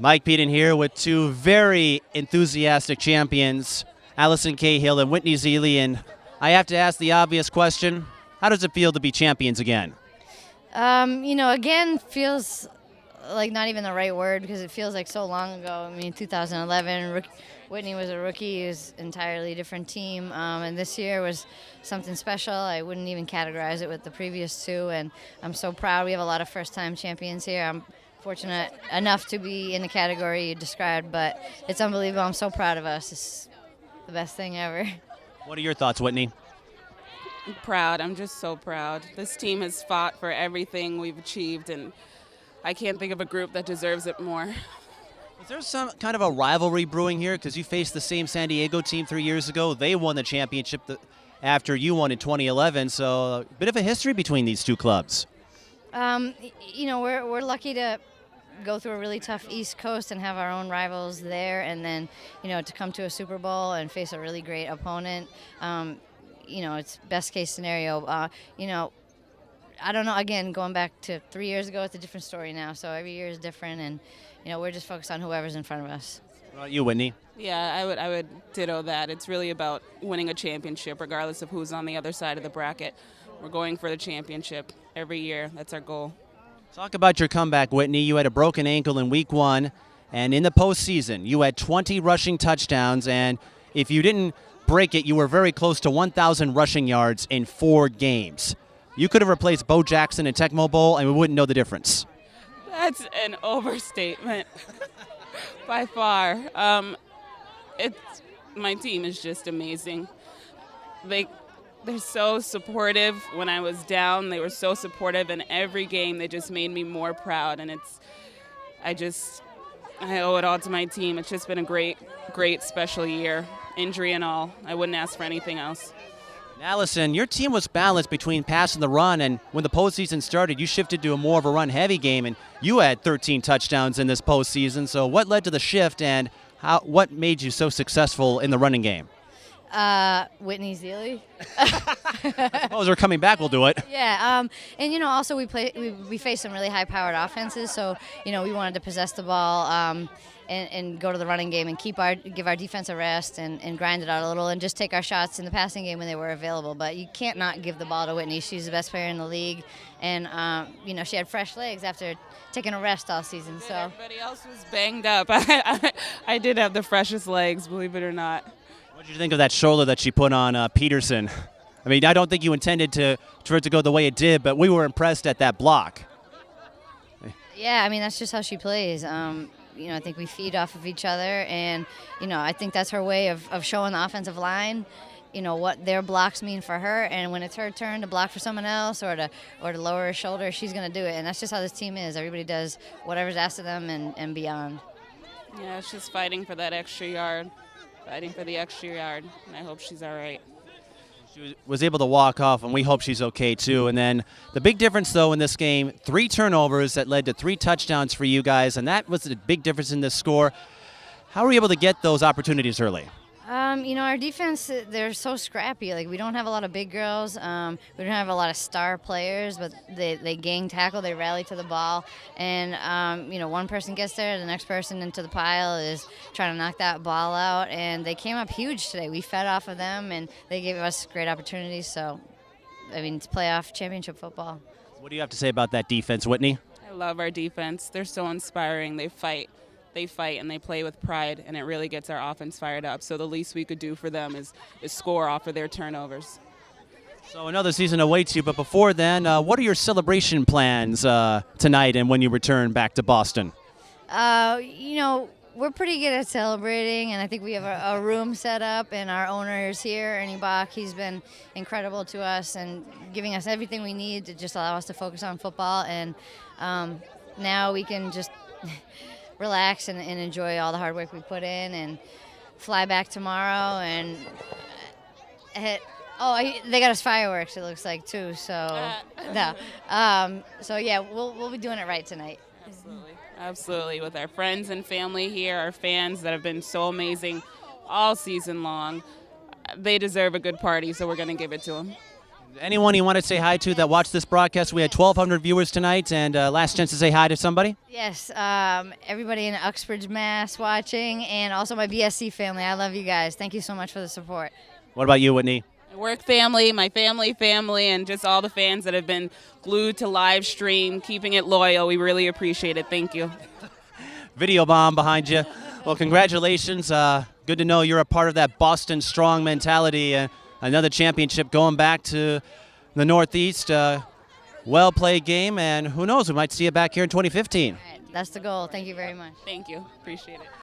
Mike Peden here with two very enthusiastic champions, Allison Cahill and Whitney Zelee. And I have to ask the obvious question, how does it feel to be champions again? Again feels like not even the right word because it feels like so long ago. I mean, 2011, Whitney was a rookie. It was an entirely different team. And this year was something special. I wouldn't even categorize it with the previous two. And I'm so proud. We have a lot of first-time champions here. I'm fortunate enough to be in the category you described, but it's unbelievable. I'm so proud of us. It's the best thing ever. What are your thoughts, Whitney? I'm proud. I'm just so proud. This team has fought for everything we've achieved, and I can't think of a group that deserves it more. Is there some kind of a rivalry brewing here? Because you faced the same San Diego team 3 years ago. They won the championship after you won in 2011, so a bit of a history between these two clubs. We're lucky to go through a really tough East Coast and have our own rivals there, and then, to come to a Super Bowl and face a really great opponent. It's best case scenario. I don't know, again, going back to 3 years ago, it's a different story now. So every year is different, and, we're just focused on whoever's in front of us. What about you, Whitney? Yeah, I would ditto that. It's really about winning a championship, regardless of who's on the other side of the bracket. We're going for the championship every year. That's our goal. Talk about your comeback, Whitney. You had a broken ankle in week 1, and in the postseason, you had 20 rushing touchdowns, and if you didn't break it, you were very close to 1,000 rushing yards in 4 games. You could have replaced Bo Jackson in Tecmo Bowl, and we wouldn't know the difference. That's an overstatement by far. My team is just amazing. They're so supportive. When I was down, they were so supportive, and every game they just made me more proud. And I owe it all to my team. It's just been a great, great special year, injury and all. I wouldn't ask for anything else. Allison, your team was balanced between pass and the run, and when the postseason started, you shifted to a more of a run-heavy game, and you had 13 touchdowns in this postseason. So what led to the shift, and what made you so successful in the running game? Whitney Zelee. I suppose we're coming back, we'll do it. Yeah, and also we faced some really high-powered offenses, so we wanted to possess the ball and go to the running game and give our defense a rest and grind it out a little and just take our shots in the passing game when they were available. But you can't not give the ball to Whitney. She's the best player in the league, and she had fresh legs after taking a rest all season. So everybody else was banged up. I did have the freshest legs, believe it or not. What did you think of that shoulder that she put on Peterson? I mean, I don't think you intended for it to go the way it did, but we were impressed at that block. Yeah, I mean, that's just how she plays. I think we feed off of each other, and, I think that's her way of showing the offensive line, what their blocks mean for her, and when it's her turn to block for someone else or to lower her shoulder, she's going to do it, and that's just how this team is. Everybody does whatever's asked of them and beyond. Yeah, it's just fighting for that extra yard. Fighting for the extra yard, and I hope she's all right. She was able to walk off, and we hope she's okay, too. And then the big difference, though, in this game, 3 turnovers that led to 3 touchdowns for you guys, and that was the big difference in this score. How were you able to get those opportunities early? Our defense, they're so scrappy. Like, we don't have a lot of big girls. We don't have a lot of star players, but they gang tackle, they rally to the ball. And, one person gets there, the next person into the pile is trying to knock that ball out. And they came up huge today. We fed off of them, and they gave us great opportunities. So, it's playoff championship football. What do you have to say about that defense, Whitney? I love our defense. They're so inspiring. They fight and they play with pride, and it really gets our offense fired up. So the least we could do for them is score off of their turnovers. So another season awaits you, but before then, what are your celebration plans tonight and when you return back to Boston? We're pretty good at celebrating, and I think we have a room set up, and our owner is here, Ernie Bach. He's been incredible to us and giving us everything we need to just allow us to focus on football, and now we can just relax and enjoy all the hard work we put in and fly back tomorrow and they got us fireworks, it looks like, too, so no. Yeah, we'll be doing it right tonight. Absolutely, with our friends and family here, our fans that have been so amazing all season long. They deserve a good party, so we're going to give it to them. Anyone you want to say hi to that watched this broadcast? We had 1,200 viewers tonight, and last chance to say hi to somebody. Yes, everybody in Uxbridge, Mass. watching, and also my BSC family. I love you guys. Thank you so much for the support. What about you, Whitney? My work family, my family, and just all the fans that have been glued to live stream, keeping it loyal. We really appreciate it. Thank you. Video bomb behind you. Well, congratulations. Good to know you're a part of that Boston strong mentality. Another championship going back to the Northeast. Well-played game, and who knows, we might see you back here in 2015. All right, that's the goal. Thank you very much. Thank you. Appreciate it.